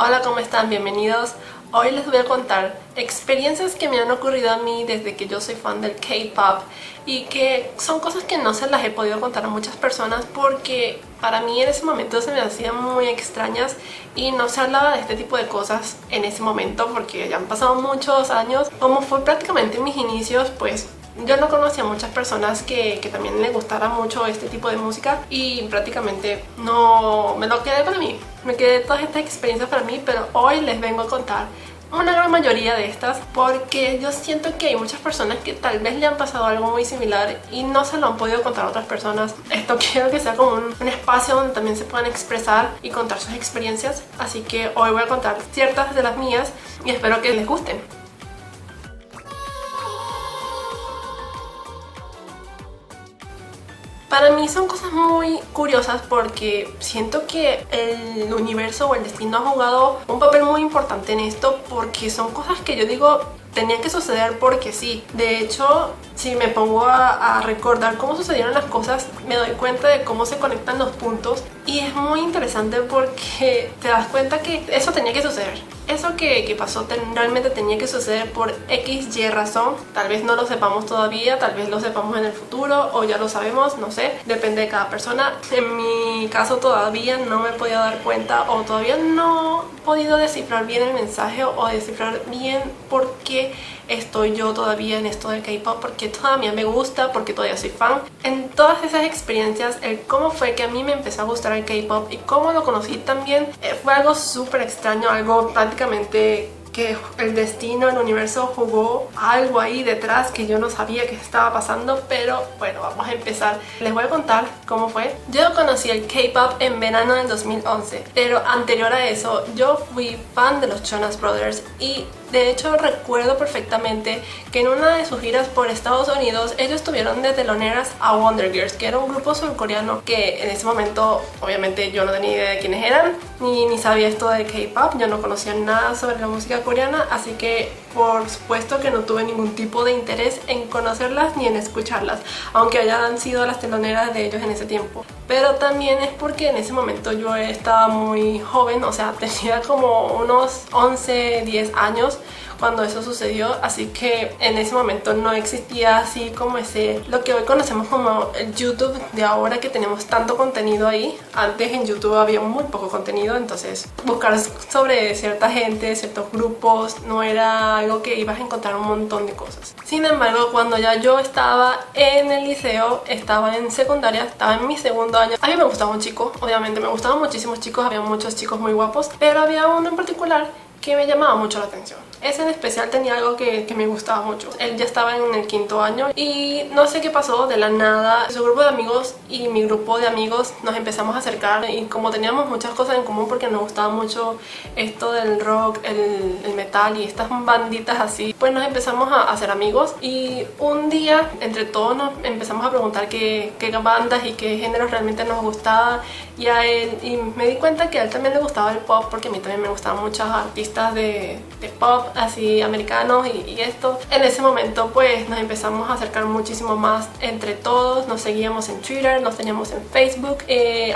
Hola, ¿cómo están? Bienvenidos. Hoy les voy a contar experiencias que me han ocurrido a mí desde que yo soy fan del K-pop y que son cosas que no se las he podido contar a muchas personas porque para mí en ese momento se me hacían muy extrañas y no se hablaba de este tipo de cosas en ese momento porque ya han pasado muchos años. Como fue prácticamente mis inicios, pues yo no conocía a muchas personas que también les gustara mucho este tipo de música y prácticamente no me lo quedé para mí. Me quedé todas estas experiencias para mí, pero hoy les vengo a contar una gran mayoría de estas porque yo siento que hay muchas personas que tal vez le han pasado algo muy similar y no se lo han podido contar a otras personas. Esto quiero que sea como un espacio donde también se puedan expresar y contar sus experiencias, así que hoy voy a contar ciertas de las mías y espero que les gusten. Para mí son cosas muy curiosas porque siento que el universo o el destino ha jugado un papel muy importante en esto porque son cosas que yo digo tenían que suceder porque sí. De hecho, si me pongo a recordar cómo sucedieron las cosas, me doy cuenta de cómo se conectan los puntos y es muy interesante porque te das cuenta que eso tenía que suceder. Eso que pasó realmente tenía que suceder por X, Y razón. Tal vez no lo sepamos todavía, tal vez lo sepamos en el futuro o ya lo sabemos, no sé, depende de cada persona. En mi caso todavía no me he podido dar cuenta o todavía no he podido descifrar bien el mensaje o descifrar bien por qué estoy yo todavía en esto del K-pop, porque todavía me gusta, porque todavía soy fan. En todas esas experiencias, el cómo fue que a mí me empezó a gustar el K-pop y cómo lo conocí también fue algo súper extraño, algo prácticamente que el destino, el universo jugó algo ahí detrás que yo no sabía que estaba pasando, pero bueno, vamos a empezar. Les voy a contar cómo fue. Yo conocí el K-pop en verano del 2011, pero anterior a eso yo fui fan de los Jonas Brothers y de hecho recuerdo perfectamente que en una de sus giras por Estados Unidos ellos tuvieron de teloneras a Wonder Girls, que era un grupo surcoreano que en ese momento obviamente yo no tenía idea de quiénes eran ni sabía esto de K-pop, yo no conocía nada sobre la música coreana, así que por supuesto que no tuve ningún tipo de interés en conocerlas ni en escucharlas, aunque hayan sido las teloneras de ellos en ese tiempo. Pero también es porque en ese momento yo estaba muy joven, o sea, tenía como unos 11, 10 años cuando eso sucedió, así que en ese momento no existía así como lo que hoy conocemos como el YouTube de ahora, que tenemos tanto contenido ahí. Antes en YouTube había muy poco contenido, entonces buscar sobre cierta gente, ciertos grupos, no era algo que ibas a encontrar un montón de cosas. Sin embargo, cuando ya yo estaba en el liceo, estaba en secundaria, estaba en mi segundo año, a mí me gustaba un chico, obviamente me gustaban muchísimos chicos, había muchos chicos muy guapos, pero había uno en particular que me llamaba mucho la atención. Ese en especial tenía algo que me gustaba mucho. Él ya estaba en el quinto año y no sé qué pasó, de la nada su grupo de amigos y mi grupo de amigos nos empezamos a acercar y como teníamos muchas cosas en común porque nos gustaba mucho esto del rock, el metal y estas banditas así, pues nos empezamos a hacer amigos y un día entre todos nos empezamos a preguntar qué bandas y qué géneros realmente nos gustaba y a él, y me di cuenta que a él también le gustaba el pop porque a mí también me gustaban muchos artistas de pop así americanos y esto. En ese momento pues nos empezamos a acercar muchísimo más entre todos, nos seguíamos en Twitter, nos teníamos en Facebook,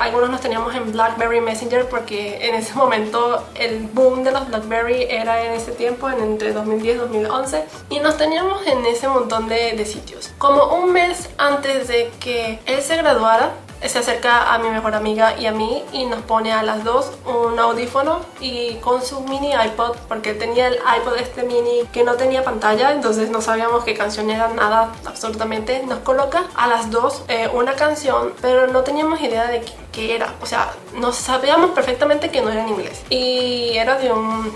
algunos nos teníamos en BlackBerry Messenger porque en ese momento el boom de los BlackBerry era en ese tiempo, entre 2010 y 2011, y nos teníamos en ese montón de sitios. Como un mes antes de que él se graduara, se acerca a mi mejor amiga y a mí y nos pone a las dos un audífono y con su mini iPod, porque él tenía el iPod mini que no tenía pantalla, entonces no sabíamos qué canción era, nada, absolutamente. Nos coloca a las dos una canción, pero no teníamos idea de qué era, o sea, nos sabíamos perfectamente que no era en inglés y era se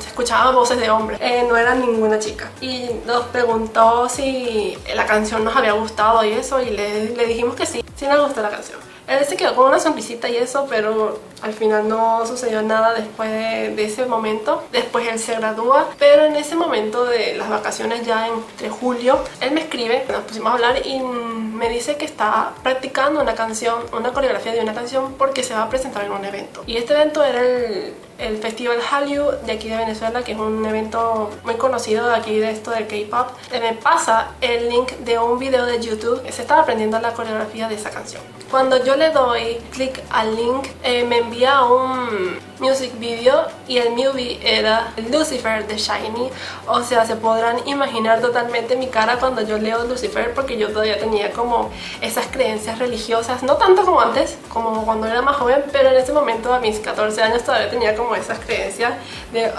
escuchaban voces de hombres, no era ninguna chica, y nos preguntó si la canción nos había gustado y eso, y le dijimos que sí nos gustó la canción. Él se quedó con una sonrisita y eso, pero al final no sucedió nada después de ese momento. Después él se gradúa, pero en ese momento de las vacaciones, ya entre julio, él me escribe, nos pusimos a hablar y me dice que está practicando una canción, una coreografía de una canción porque se va a presentar en un evento. Y este evento era el Festival Hallyu de aquí de Venezuela, que es un evento muy conocido de aquí de esto del K-pop, me pasa el link de un video de YouTube. Se estaba aprendiendo la coreografía de esa canción. Cuando yo le doy clic al link, me envía un music video y el movie era Lucifer de SHINee. O sea, se podrán imaginar totalmente mi cara cuando yo leo Lucifer, porque yo todavía tenía como esas creencias religiosas, no tanto como antes, como cuando era más joven, pero en ese momento a mis 14 años todavía tenía como esas creencias de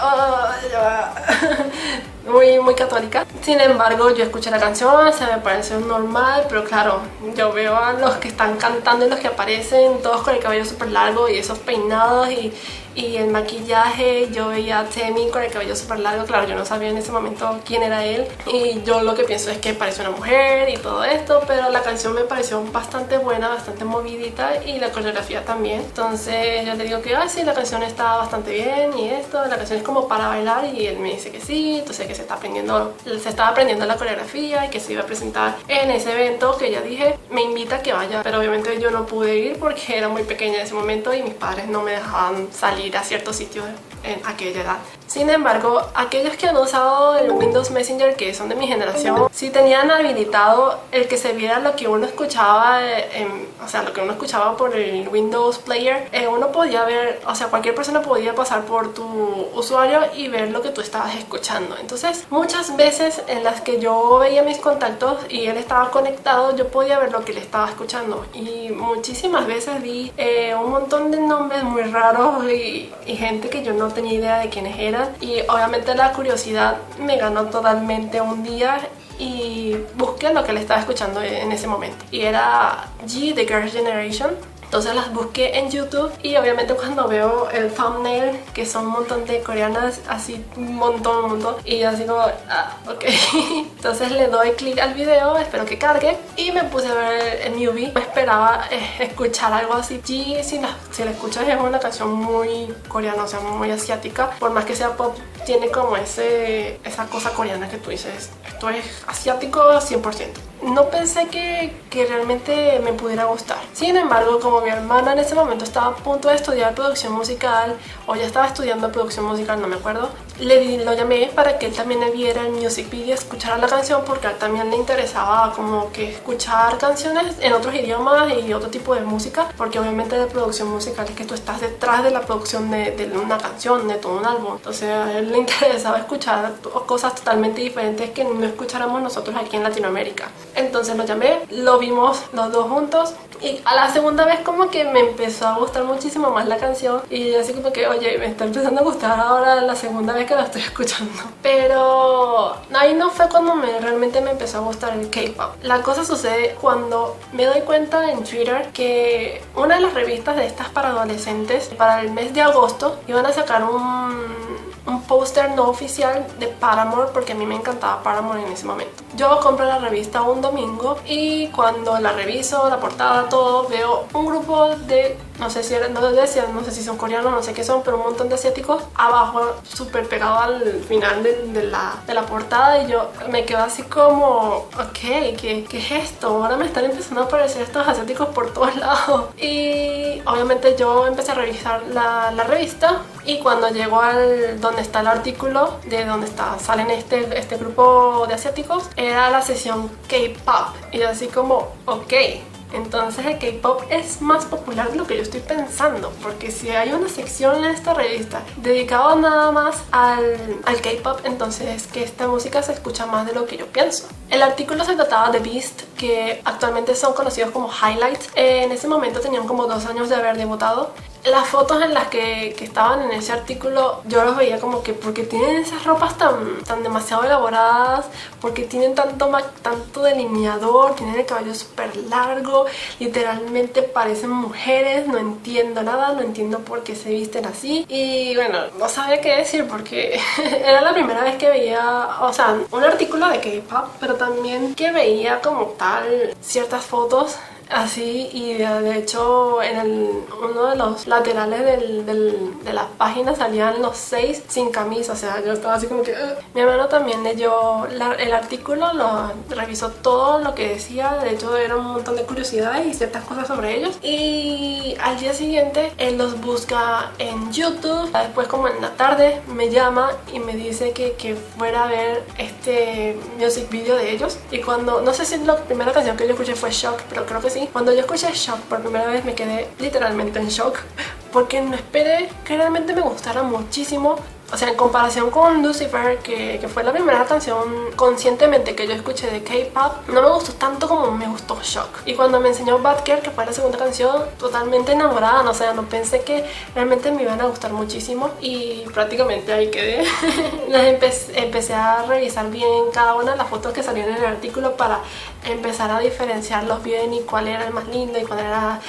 muy católica. Sin embargo, yo escuché la canción, se me pareció normal, pero claro, yo veo a los que están cantando y los que aparecen todos con el cabello súper largo y esos peinados y el maquillaje. Yo veía a Temi con el cabello súper largo. Claro, yo no sabía en ese momento quién era él, y yo lo que pienso es que parece una mujer y todo esto, pero la canción me pareció bastante buena, bastante movidita, y la coreografía también. Entonces yo le digo que sí, la canción está bastante bien y esto, la canción es como para bailar, y él me dice que sí, entonces que se estaba aprendiendo la coreografía y que se iba a presentar en ese evento que ya dije. Me invita a que vaya, pero obviamente yo no pude ir porque era muy pequeña en ese momento y mis padres no me dejaban salir a ciertos sitios en aquella edad. Sin embargo, aquellos que han usado el Windows Messenger, que son de mi generación, sí tenían habilitado el que se viera lo que uno escuchaba, o sea, lo que uno escuchaba por el Windows Player. Uno podía ver, o sea, cualquier persona podía pasar por tu usuario y ver lo que tú estabas escuchando. Entonces, muchas veces en las que yo veía mis contactos y él estaba conectado, yo podía ver lo que él estaba escuchando. Y muchísimas veces vi un montón de nombres muy raros y gente que yo no tenía idea de quiénes eran. Y obviamente la curiosidad me ganó totalmente un día y busqué lo que le estaba escuchando en ese momento. Y era G, The Girls' Generation. Entonces las busqué en YouTube, y obviamente cuando veo el thumbnail, que son un montón de coreanas, así un montón, y yo así como, ok. Entonces le doy clic al video, espero que cargue, y me puse a ver el movie. Me esperaba escuchar algo así. G, si la escuchas, es una canción muy coreana, o sea, muy asiática. Por más que sea pop, tiene como esa cosa coreana que tú dices, esto es asiático 100%. No pensé que realmente me pudiera gustar. Sin embargo, como mi hermana en ese momento estaba a punto de estudiar producción musical, o ya estaba estudiando producción musical, no me acuerdo, lo llamé para que él también le viera el music video, escuchara la canción, porque a él también le interesaba como que escuchar canciones en otros idiomas y otro tipo de música, porque obviamente de producción musical es que tú estás detrás de la producción de una canción, de todo un álbum. Entonces a él le interesaba escuchar cosas totalmente diferentes que no escucháramos nosotros aquí en Latinoamérica. Entonces lo llamé, lo vimos los dos juntos, y a la segunda vez como que me empezó a gustar muchísimo más la canción, y así como que, oye, me está empezando a gustar ahora la segunda vez que la estoy escuchando. Pero ahí no fue cuando realmente me empezó a gustar el K-pop. La cosa sucede cuando me doy cuenta en Twitter que una de las revistas de estas para adolescentes, para el mes de agosto, iban a sacar un póster no oficial de Paramore, porque a mí me encantaba Paramore en ese momento. Yo compro la revista un domingo, y cuando la reviso, la portada, todo, veo un grupo de, no sé si son coreanos, no sé qué son, pero un montón de asiáticos abajo, súper pegado al final de la portada, y yo me quedo así como, ok, ¿qué es esto? Ahora me están empezando a aparecer estos asiáticos por todos lados. Y obviamente yo empecé a revisar la revista, y cuando llego al donde está el artículo de donde salen este grupo de asiáticos, era la sección K-pop, y así como, ok, entonces el K-pop es más popular de lo que yo estoy pensando, porque si hay una sección en esta revista dedicada nada más al K-pop, entonces es que esta música se escucha más de lo que yo pienso. El artículo se trataba de Beast, que actualmente son conocidos como Highlights. En ese momento tenían como 2 años de haber debutado. Las fotos en las que estaban en ese artículo, yo los veía como que, ¿por qué tienen esas ropas tan demasiado elaboradas? ¿Por qué tienen tanto delineador? Tienen el cabello súper largo, literalmente parecen mujeres. No entiendo nada, no entiendo por qué se visten así. Y bueno, no sabía qué decir, porque era la primera vez que veía, o sea, un artículo de K-pop, pero también que veía como tal ciertas fotos así, y de hecho en uno de los laterales de la página salían los 6 sin camisa, o sea, yo estaba así como que... Mi hermano también leyó el artículo, lo revisó todo lo que decía, de hecho era un montón de curiosidades y ciertas cosas sobre ellos, y al día siguiente él los busca en YouTube. Después, como en la tarde, me llama y me dice que fuera a ver este music video de ellos. Y cuando, no sé si la primera canción que yo escuché fue Shock, pero creo que sí. Cuando yo escuché Shock por primera vez me quedé literalmente en shock, porque no esperé que realmente me gustara muchísimo. O sea, en comparación con Lucifer, que fue la primera canción conscientemente que yo escuché de K-pop, no me gustó tanto como me gustó Shock. Y cuando me enseñó Bad Girl, que fue la segunda canción, totalmente enamorada, o sea, no pensé que realmente me iban a gustar muchísimo, y prácticamente ahí quedé. Empecé a revisar bien cada una de las fotos que salían en el artículo para empezar a diferenciarlos bien y cuál era el más lindo y cuál era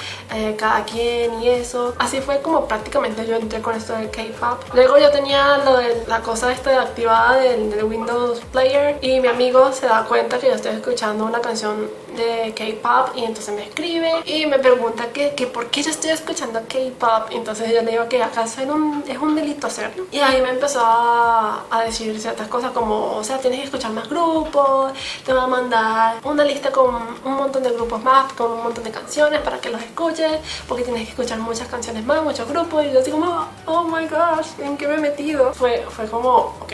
cada quien y eso. Así fue como prácticamente yo entré con esto del K-pop. Luego yo tenía lo de la cosa esta activada del Windows Player, y mi amigo se da cuenta que yo estoy escuchando una canción de K-pop, y entonces me escribe y me pregunta que por qué yo estoy escuchando K-pop. Entonces yo le digo que acaso es un delito hacerlo, y ahí me empezó a decir ciertas cosas como, o sea, tienes que escuchar más grupos, te voy a mandar una lista con un montón de grupos más, con un montón de canciones para que los escuches, porque tienes que escuchar muchas canciones más, muchos grupos. Y yo así como, oh my gosh, ¿en qué me he metido? Fue como, ok.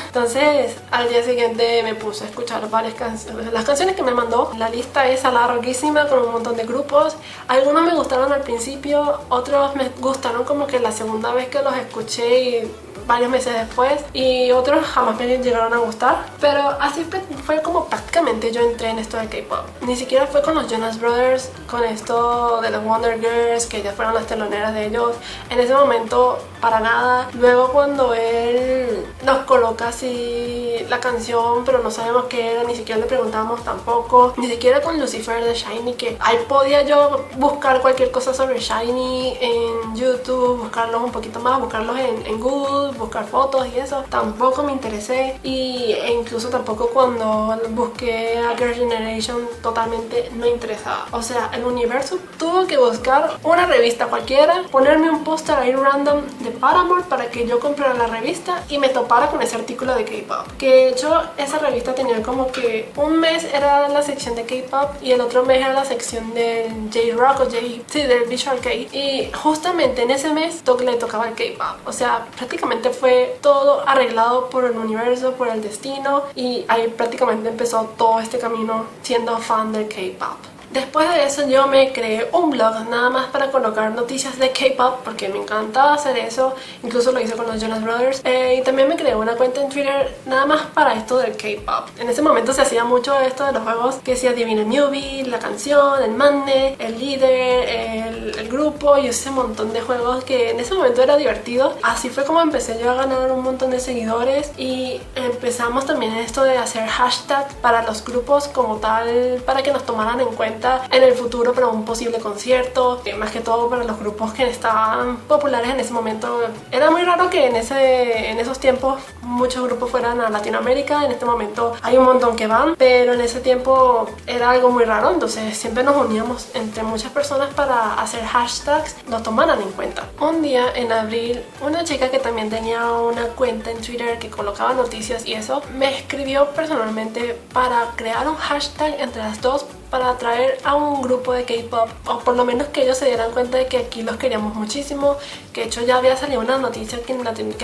Entonces al día siguiente me puse a escuchar varias canciones, las canciones que me mandó. La lista es larguísima con un montón de grupos. Algunos me gustaron al principio, otros me gustaron como que la segunda vez que los escuché y varios meses después, y otros jamás me llegaron a gustar. Pero así fue como prácticamente yo entré en esto de K-pop. Ni siquiera fue con los Jonas Brothers, con esto de los Wonder Girls, que ya fueron las teloneras de ellos. En ese momento, para nada. Luego cuando él nos coloca así la canción, pero no sabemos qué era, ni siquiera le preguntamos tampoco. Ni siquiera con Lucifer de SHINee, que ahí podía yo buscar cualquier cosa sobre SHINee en YouTube, buscarlos un poquito más, buscarlos en Google, buscar fotos y eso. Tampoco me interesé, e incluso tampoco cuando busqué a Girl Generation, totalmente no interesaba. O sea, el universo tuvo que buscar una revista cualquiera, ponerme un póster ahí random de Paramore para que yo comprara la revista y me topara con ese artículo de K-pop. Que de hecho esa revista tenía como que un mes era la sección de K-pop y el otro mes era la sección del J-Rock o del Visual K, y justamente en ese mes le tocaba el K-pop. O sea, prácticamente fue todo arreglado por el universo, por el destino, y ahí prácticamente empezó todo este camino siendo fan del K-pop. Después de eso yo me creé un blog nada más para colocar noticias de K-pop, porque me encantaba hacer eso. Incluso lo hice con los Jonas Brothers, y también me creé una cuenta en Twitter nada más para esto del K-pop. En ese momento se hacía mucho esto de los juegos, que si adivina el newbie, la canción, el mande, el líder, el grupo, y ese montón de juegos que en ese momento era divertido. Así fue como empecé yo a ganar un montón de seguidores, y empezamos también esto de hacer hashtag para los grupos como tal, para que nos tomaran en cuenta en el futuro para un posible concierto, más que todo para los grupos que estaban populares en ese momento. Era muy raro que en esos tiempos muchos grupos fueran a Latinoamérica. En este momento hay un montón que van, pero en ese tiempo era algo muy raro, entonces siempre nos uníamos entre muchas personas para hacer hashtags, nos tomaran en cuenta. Un día en abril, una chica que también tenía una cuenta en Twitter que colocaba noticias y eso, me escribió personalmente para crear un hashtag entre las dos para atraer a un grupo de K-pop, o por lo menos que ellos se dieran cuenta de que aquí los queríamos muchísimo. Que de hecho ya había salido una noticia que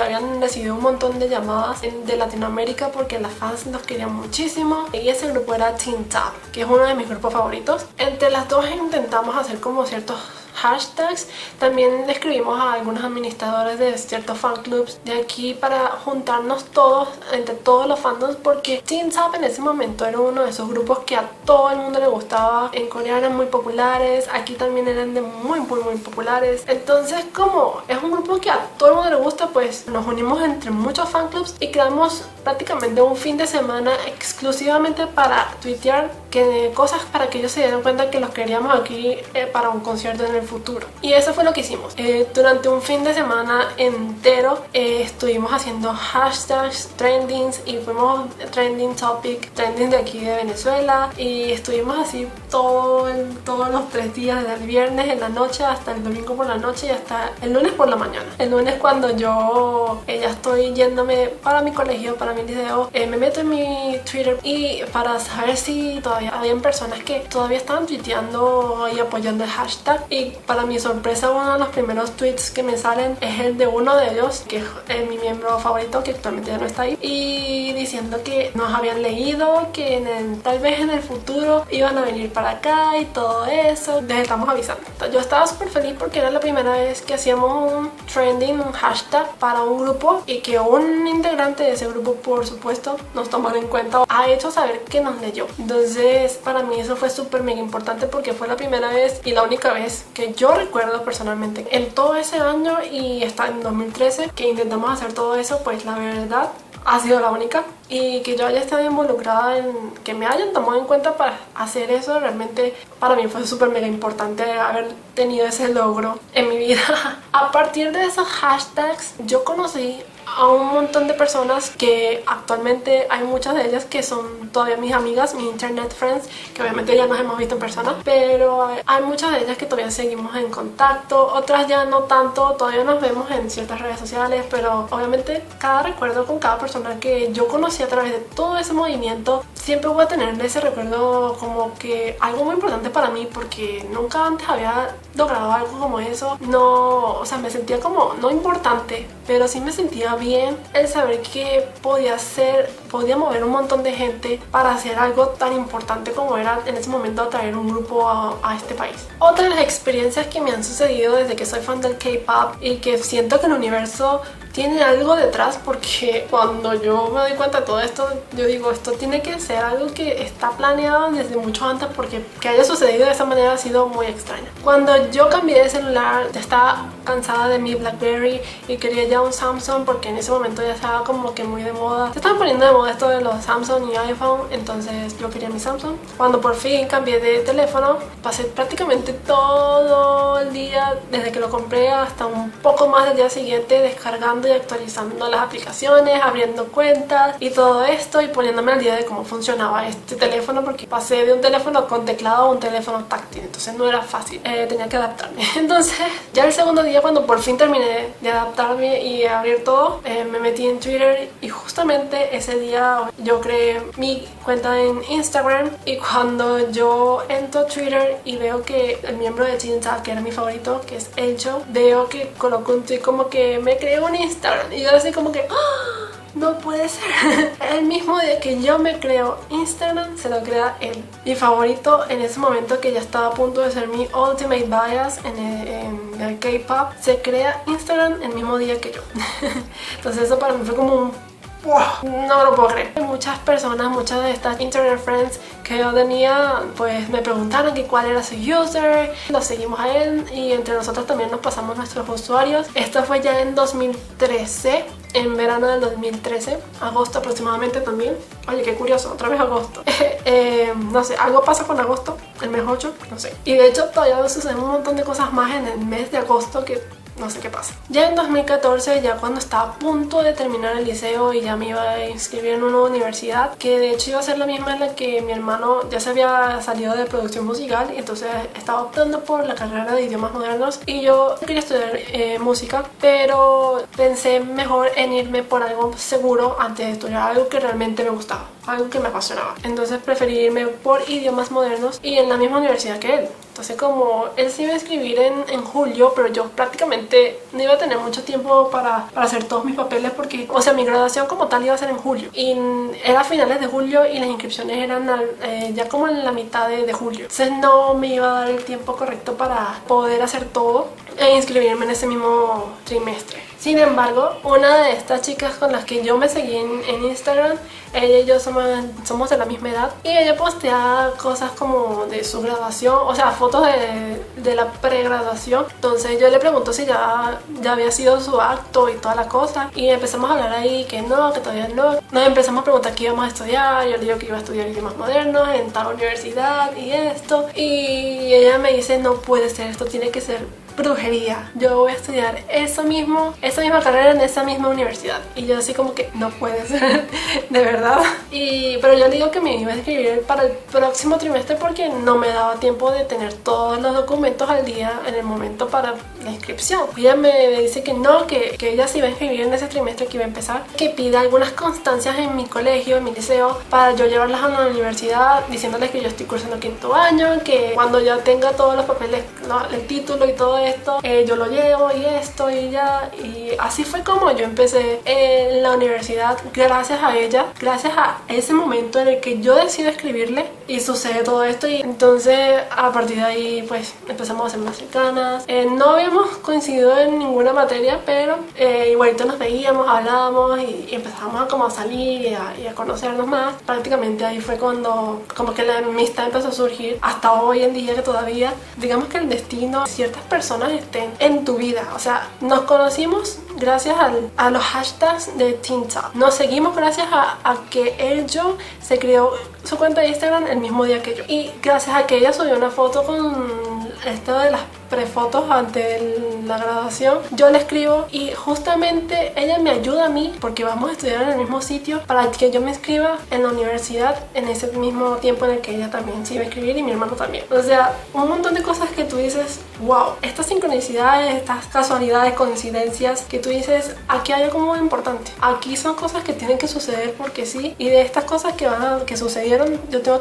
habían recibido un montón de llamadas de Latinoamérica porque las fans los querían muchísimo, y ese grupo era Teen Top, que es uno de mis grupos favoritos. Entre las dos intentamos hacer como ciertos hashtags. También le escribimos a algunos administradores de ciertos fan clubs de aquí para juntarnos todos, entre todos los fandoms, porque Teen Top en ese momento era uno de esos grupos que a todo el mundo le gustaba. En Corea eran muy populares, aquí también eran muy populares. Entonces, como es un grupo que a todo el mundo le gusta, pues nos unimos entre muchos fan clubs y creamos prácticamente un fin de semana exclusivamente para tuitear cosas para que ellos se dieran cuenta que los queríamos aquí para un concierto en el futuro. Y eso fue lo que hicimos. Durante un fin de semana entero estuvimos haciendo hashtags, trendings, y fuimos trending topic, trending de aquí de Venezuela, y estuvimos así todos los 3 días, desde el viernes en la noche hasta el domingo por la noche y hasta el lunes por la mañana. El lunes, cuando yo ya estoy yéndome para mi colegio, para mi liceo, me meto en mi Twitter y para saber si todavía habían personas que todavía estaban tuiteando y apoyando el hashtag. Y para mi sorpresa, uno de los primeros tweets que me salen es el de uno de ellos, que es mi miembro favorito, que actualmente ya no está ahí, y diciendo que nos habían leído, que tal vez en el futuro iban a venir para acá y todo eso. Les estamos avisando. Yo estaba súper feliz porque era la primera vez que hacíamos un trending, un hashtag para un grupo, y que un integrante de ese grupo, por supuesto, nos tomara en cuenta, ha hecho saber que nos leyó. Entonces para mí eso fue súper mega importante porque fue la primera vez y la única vez que yo recuerdo personalmente en todo ese año, y hasta en 2013 que intentamos hacer todo eso. Pues la verdad ha sido la única, y que yo haya estado involucrada en que me hayan tomado en cuenta para hacer eso, realmente para mí fue súper mega importante haber tenido ese logro en mi vida. A partir de esos hashtags yo conocí a un montón de personas que actualmente hay muchas de ellas que son todavía mis amigas, mis internet friends, que obviamente ya nos hemos visto en persona, pero hay muchas de ellas que todavía seguimos en contacto, otras ya no tanto, todavía nos vemos en ciertas redes sociales, pero obviamente cada recuerdo con cada persona que yo conocí a través de todo ese movimiento, siempre voy a tener ese recuerdo como que algo muy importante para mí, porque nunca antes había logrado algo como eso. No, o sea, me sentía como, no importante, pero sí me sentía bien el saber que podía mover un montón de gente para hacer algo tan importante como era en ese momento atraer un grupo a este país. Otra de las experiencias que me han sucedido desde que soy fan del K-pop, y que siento que el universo tiene algo detrás, porque cuando yo me doy cuenta de todo esto, yo digo, esto tiene que ser algo que está planeado desde mucho antes, porque que haya sucedido de esa manera ha sido muy extraño. Cuando yo cambié de celular, ya estaba cansada de mi BlackBerry y quería ya un Samsung, porque en ese momento ya estaba como que muy de moda. Se estaban poniendo de moda esto de los Samsung y iPhone, entonces yo quería mi Samsung. Cuando por fin cambié de teléfono, pasé prácticamente todo el día, desde que lo compré hasta un poco más del día siguiente, descargando y actualizando las aplicaciones, abriendo cuentas y todo esto, y poniéndome al día de cómo funcionaba este teléfono, porque pasé de un teléfono con teclado a un teléfono táctil, entonces no era fácil, tenía que adaptarme. Entonces ya el segundo día, cuando por fin terminé de adaptarme y abrir todo, me metí en Twitter, y justamente ese día yo creé mi cuenta en Instagram, y cuando yo entro a Twitter y veo que el miembro de Jinta, que era mi favorito, que es Elcho, veo que colocó un tweet como que me creé un Instagram, y yo así como que ¡ah! No puede ser. El mismo día que yo me creo Instagram, se lo crea él. Mi favorito en ese momento, que ya estaba a punto de ser mi ultimate bias en el K-pop, se crea Instagram el mismo día que yo. Entonces eso para mí fue como un ¡wow! No me lo puedo creer. Muchas personas, muchas de estas internet friends que yo tenía, pues me preguntaron que cuál era su user. Lo seguimos a él, y entre nosotros también nos pasamos nuestros usuarios. Esto fue ya en 2013, en verano del 2013, agosto aproximadamente también. Oye, qué curioso, otra vez agosto. No sé, algo pasa con agosto, el mes 8, no sé. Y de hecho todavía suceden un montón de cosas más en el mes de agosto que no sé qué pasa. Ya en 2014, ya cuando estaba a punto de terminar el liceo y ya me iba a inscribir en una universidad, que de hecho iba a ser la misma en la que mi hermano ya se había salido de producción musical, y entonces estaba optando por la carrera de idiomas modernos, y yo quería estudiar música, pero pensé mejor en irme por algo seguro antes de estudiar algo que realmente me gustaba, algo que me apasionaba. Entonces preferí irme por idiomas modernos y en la misma universidad que él. Entonces, como él se iba a inscribir en julio, pero yo prácticamente no iba a tener mucho tiempo para hacer todos mis papeles, porque, o sea, mi graduación como tal iba a ser en julio, y era a finales de julio y las inscripciones eran ya como en la mitad de julio. Entonces no me iba a dar el tiempo correcto para poder hacer todo e inscribirme en ese mismo trimestre. Sin embargo, una de estas chicas con las que yo me seguí en Instagram, ella y yo somos de la misma edad, y ella postea cosas como de su graduación, o sea, fotos de la pregraduación. Entonces yo le pregunto si ya había sido su acto y toda la cosa, y empezamos a hablar ahí que no, que todavía no. Nos empezamos a preguntar qué íbamos a estudiar. Yo le digo que iba a estudiar idiomas modernos en tal universidad y esto, y ella me dice no puede ser, esto tiene que ser brujería, yo voy a estudiar esa misma carrera en esa misma universidad. Y yo así como que no puede ser, de verdad. Pero yo le digo que me iba a escribir para el próximo trimestre porque no me daba tiempo de tener todos los documentos al día en el momento para la inscripción. Y ella me dice que no, que ella se iba a inscribir en ese trimestre que iba a empezar, que pida algunas constancias en mi colegio, en mi liceo, para yo llevarlas a la universidad, diciéndoles que yo estoy cursando quinto año, que cuando ya tenga todos los papeles, el título y todo esto, yo lo llevo y esto y ya. Y así fue como yo empecé en la universidad, gracias a ella, gracias a ese momento en el que yo decido escribirle y sucede todo esto. Y entonces a partir de ahí pues empezamos a ser más cercanas. No habíamos coincidido en ninguna materia, pero igualito nos veíamos, hablábamos y empezamos a como a salir y a conocernos más. Prácticamente ahí fue cuando como que la amistad empezó a surgir hasta hoy en día, que todavía digamos que el destino, ciertas personas estén en tu vida. O sea, nos conocimos gracias a los hashtags de TeenTalk. Nos seguimos gracias a que ella se creó su cuenta de Instagram el mismo día que yo, y gracias a que ella subió una foto con esto de las prefotos ante la graduación. Yo le escribo y justamente ella me ayuda a mí porque vamos a estudiar en el mismo sitio para que yo me inscriba en la universidad en ese mismo tiempo en el que ella también se iba a inscribir y mi hermano también. O sea, un montón de cosas que tú dices, wow, estas sincronicidades, estas casualidades, coincidencias, que tú dices, aquí hay algo muy importante. Aquí son cosas que tienen que suceder porque sí, y de estas cosas que sucedieron, yo tuve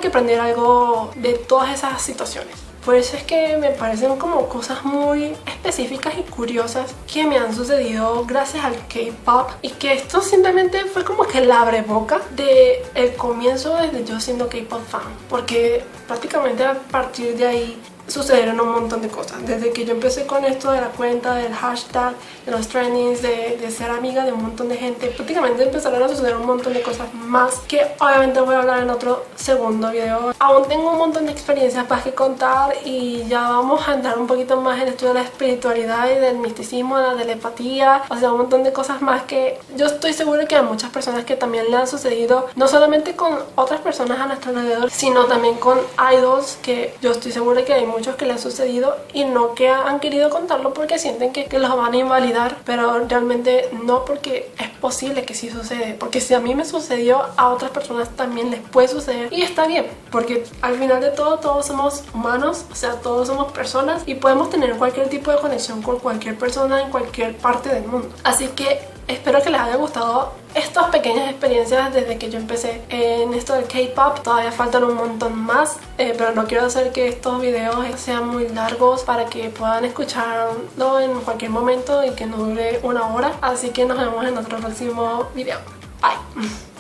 que aprender algo de todas esas situaciones. Por eso es que me parecen como cosas muy específicas y curiosas que me han sucedido gracias al K-pop, y que esto simplemente fue como que el abreboca de el comienzo desde yo siendo K-pop fan, porque prácticamente a partir de ahí sucedieron un montón de cosas. Desde que yo empecé con esto de la cuenta, del hashtag, de los trendings, de ser amiga de un montón de gente, prácticamente empezaron a suceder un montón de cosas más que obviamente voy a hablar en otro segundo video. Aún tengo un montón de experiencias más que contar y ya vamos a entrar un poquito más en esto de la espiritualidad y del misticismo, de la telepatía, o sea, un montón de cosas más que yo estoy segura que a muchas personas que también le han sucedido, no solamente con otras personas a nuestro alrededor, sino también con idols, que yo estoy segura que hay muchos que le ha sucedido y no que han querido contarlo porque sienten que los van a invalidar, pero realmente no, porque es posible que sí sucede, porque si a mí me sucedió, a otras personas también les puede suceder y está bien, porque al final de todo todos somos humanos, o sea, todos somos personas y podemos tener cualquier tipo de conexión con cualquier persona en cualquier parte del mundo. Así que espero que les haya gustado estas pequeñas experiencias desde que yo empecé en esto del K-pop. Todavía faltan un montón más, pero no quiero hacer que estos videos sean muy largos para que puedan escucharlo en cualquier momento y que no dure una hora. Así que nos vemos en otro próximo video. Bye.